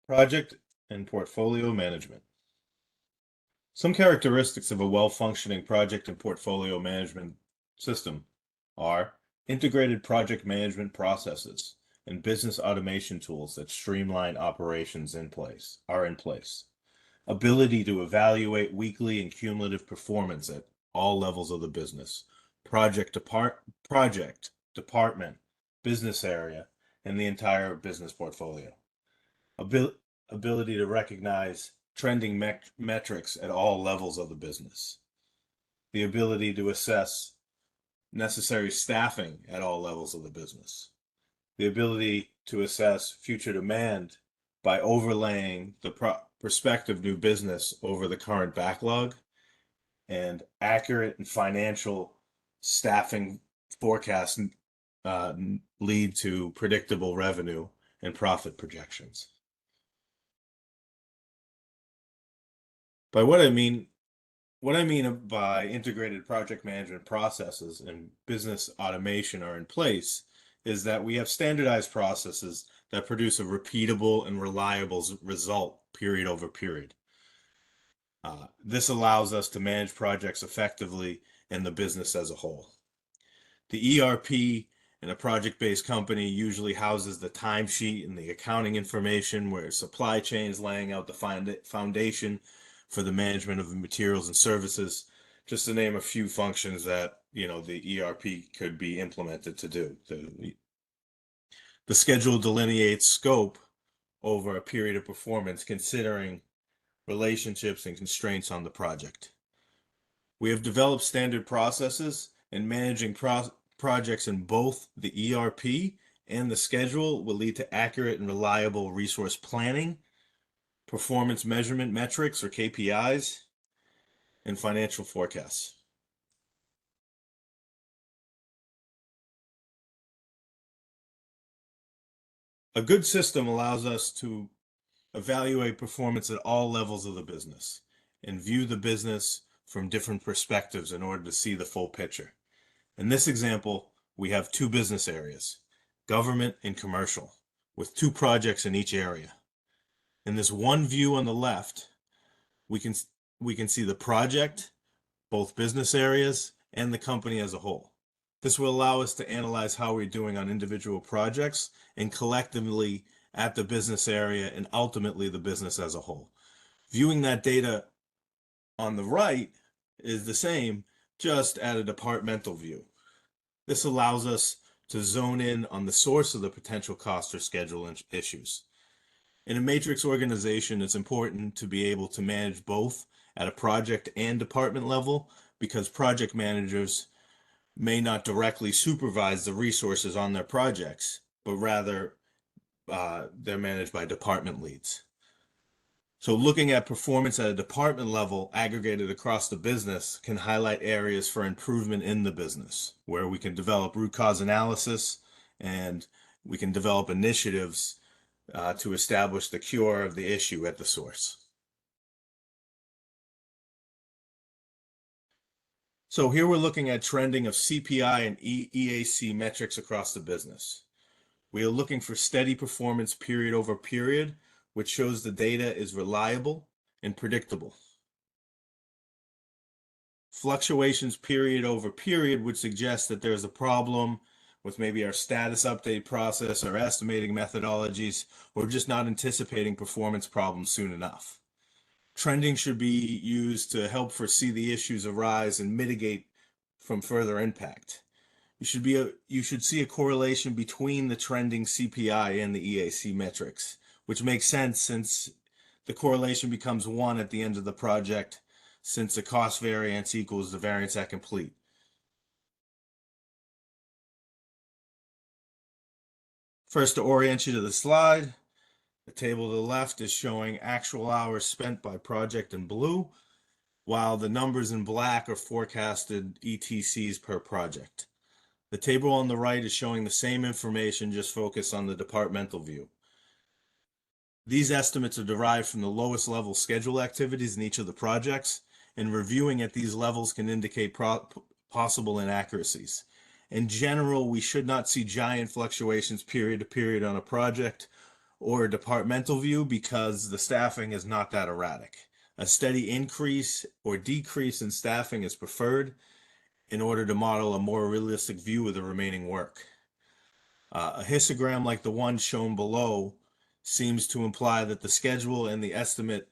Project and portfolio management. Some characteristics of a well-functioning project and portfolio management system are integrated project management processes and business automation tools that streamline operations in place. Ability to evaluate weekly and cumulative performance at all levels of the business, project, department, business area, and the entire business portfolio. Ability to recognize trending metrics at all levels of the business. The ability to assess necessary staffing at all levels of the business. The ability to assess future demand by overlaying the prospective new business over the current backlog, and accurate and financial staffing forecasts lead to predictable revenue and profit projections. By what I mean by integrated project management processes and business automation are in place is that we have standardized processes that produce a repeatable and reliable result period over period. This allows us to manage projects effectively and the business as a whole. The ERP in a project-based company usually houses the timesheet and the accounting information, where supply chain is laying out the foundation for the management of the materials and services, just to name a few functions that the ERP could be implemented to do. The schedule delineates scope over a period of performance, considering relationships and constraints on the project. We have developed standard processes, and managing projects in both the ERP and the schedule will lead to accurate and reliable resource planning, performance measurement metrics or KPIs, and financial forecasts. A good system allows us to evaluate performance at all levels of the business and view the business from different perspectives in order to see the full picture. In this example, we have two business areas, government and commercial, with two projects in each area. In this one view on the left, we can see the project, both business areas, and the company as a whole. This will allow us to analyze how we're doing on individual projects and collectively at the business area and ultimately the business as a whole. Viewing that data on the right is the same, just at a departmental view. This allows us to zone in on the source of the potential cost or schedule issues. In a matrix organization, it's important to be able to manage both at a project and department level, because project managers may not directly supervise the resources on their projects, but rather they're managed by department leads. So looking at performance at a department level aggregated across the business can highlight areas for improvement in the business, where we can develop root cause analysis and we can develop initiatives to establish the cure of the issue at the source. So here we're looking at trending of CPI and EAC metrics across the business. We are looking for steady performance period over period, which shows the data is reliable and predictable. Fluctuations period over period would suggest that there's a problem with maybe our status update process or estimating methodologies, or just not anticipating performance problems soon enough. Trending should be used to help foresee the issues arise and mitigate from further impact. You should see a correlation between the trending CPI and the EAC metrics, which makes sense since the correlation becomes 1 at the end of the project, since the cost variance equals the variance at complete. First, to orient you to the slide, the table to the left is showing actual hours spent by project in blue, while the numbers in black are forecasted ETCs per project. The table on the right is showing the same information, just focused on the departmental view. These estimates are derived from the lowest level schedule activities in each of the projects, and reviewing at these levels can indicate possible inaccuracies. In general, we should not see giant fluctuations period to period on a project, or a departmental view because the staffing is not that erratic. A steady increase or decrease in staffing is preferred in order to model a more realistic view of the remaining work. A histogram like the one shown below seems to imply that the schedule and the estimate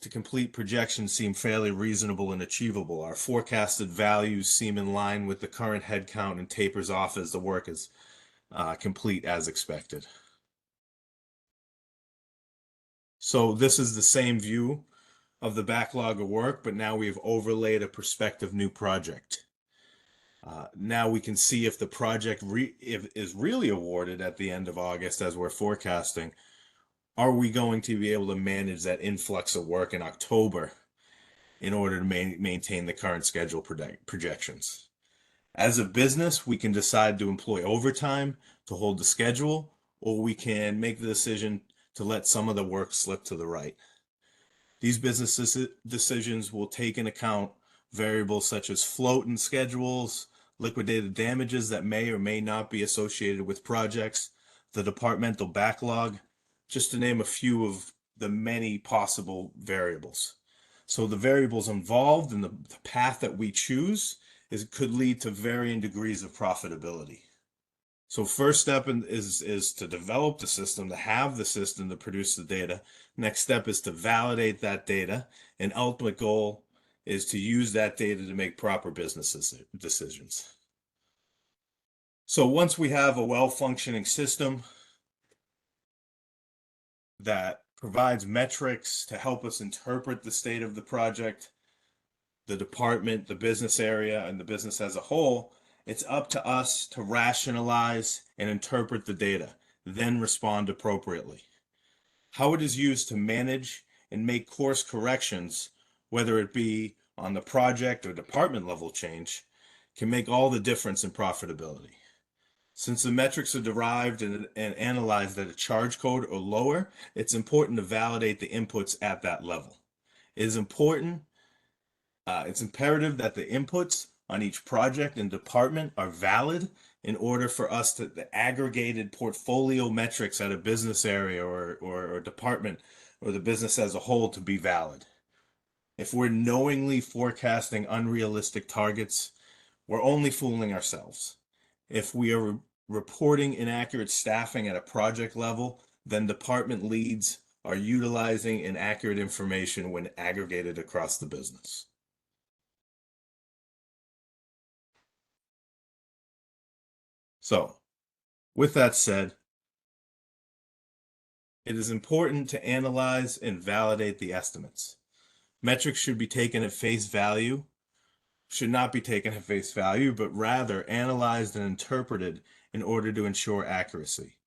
to complete projections seem fairly reasonable and achievable. Our forecasted values seem in line with the current headcount and tapers off as the work is complete as expected. So this is the same view of the backlog of work, but now we've overlaid a prospective new project. Now we can see if the project is really awarded at the end of August as we're forecasting. Are we going to be able to manage that influx of work in October in order to maintain the current schedule projections? As a business, we can decide to employ overtime to hold the schedule, or we can make the decision to let some of the work slip to the right. These business decisions will take into account variables such as float in schedules, liquidated damages that may or may not be associated with projects, the departmental backlog, just to name a few of the many possible variables. So the variables involved and the path that we choose could lead to varying degrees of profitability. So first step is to develop the system, to have the system to produce the data. Next step is to validate that data. And ultimate goal is to use that data to make proper business decisions. So once we have a well-functioning system that provides metrics to help us interpret the state of the project, the department, the business area, and the business as a whole, it's up to us to rationalize and interpret the data, then respond appropriately. How it is used to manage and make course corrections, whether it be on the project or department level change, can make all the difference in profitability. Since the metrics are derived and analyzed at a charge code or lower, it's important to validate the inputs at that level. It is important it's imperative that the inputs on each project and department are valid in order for us to the aggregated portfolio metrics at a business area or department or the business as a whole to be valid. If we're knowingly forecasting unrealistic targets, we're only fooling ourselves. If we are reporting inaccurate staffing at a project level, then department leads are utilizing inaccurate information when aggregated across the business. So, with that said, it is important to analyze and validate the estimates. Metrics should be taken at face value, should not be taken at face value, but rather analyzed and interpreted in order to ensure accuracy.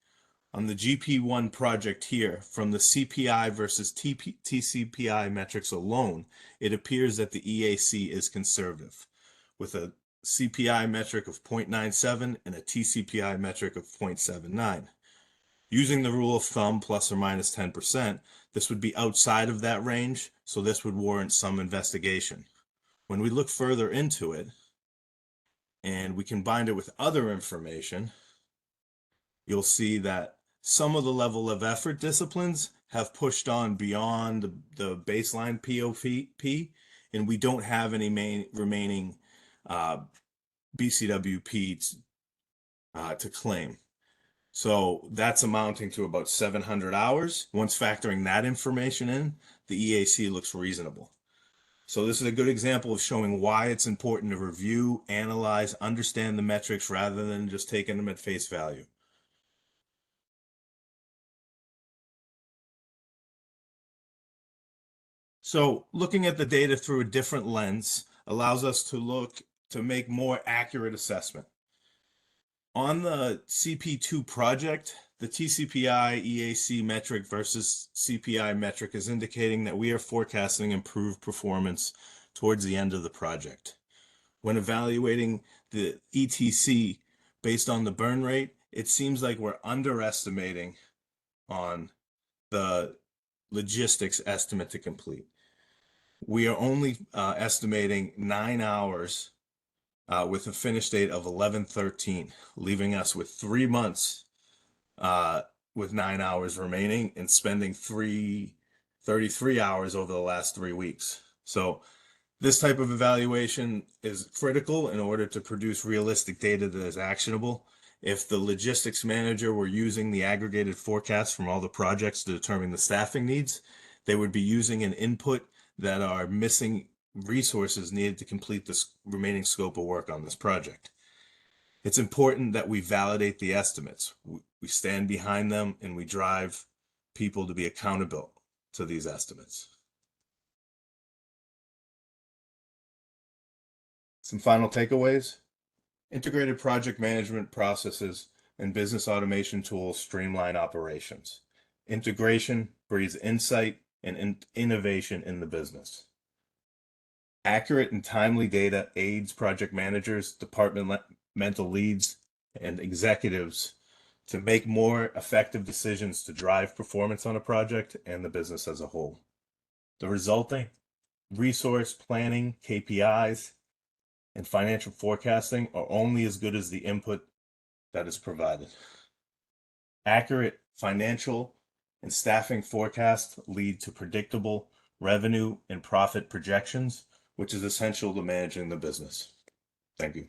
On the GP1 project here, from the CPI versus TCPI metrics alone, it appears that the EAC is conservative, with a CPI metric of 0.97 and a TCPI metric of 0.79. Using the rule of thumb plus or minus 10%, this would be outside of that range, so this would warrant some investigation. When we look further into it and we combine it with other information, you'll see that some of the level of effort disciplines have pushed on beyond the baseline POP, and we don't have any remaining BCWP to claim. So that's amounting to about 700 hours. Once factoring that information in, the EAC looks reasonable. So this is a good example of showing why it's important to review, analyze, understand the metrics rather than just taking them at face value. So looking at the data through a different lens allows us to make more accurate assessment. On the CP2 project, the TCPI EAC metric versus CPI metric is indicating that we are forecasting improved performance towards the end of the project. When evaluating the ETC based on the burn rate, it seems like we're underestimating on the logistics estimate to complete. We are only estimating 9 hours with a finish date of 11/13, leaving us with 3 months with 9 hours remaining and spending 33 hours over the last 3 weeks. So this type of evaluation is critical in order to produce realistic data that is actionable. If the logistics manager were using the aggregated forecast from all the projects to determine the staffing needs, they would be using an input that are missing resources needed to complete the remaining scope of work on this project. It's important that we validate the estimates. We stand behind them and we drive people to be accountable to these estimates. Some final takeaways. Integrated project management processes and business automation tools streamline operations. Integration breeds insight and innovation in the business. Accurate and timely data aids project managers, departmental leads, and executives to make more effective decisions to drive performance on a project and the business as a whole. The resulting resource planning, KPIs, and financial forecasting are only as good as the input that is provided. Accurate financial and staffing forecasts lead to predictable revenue and profit projections, which is essential to managing the business. Thank you.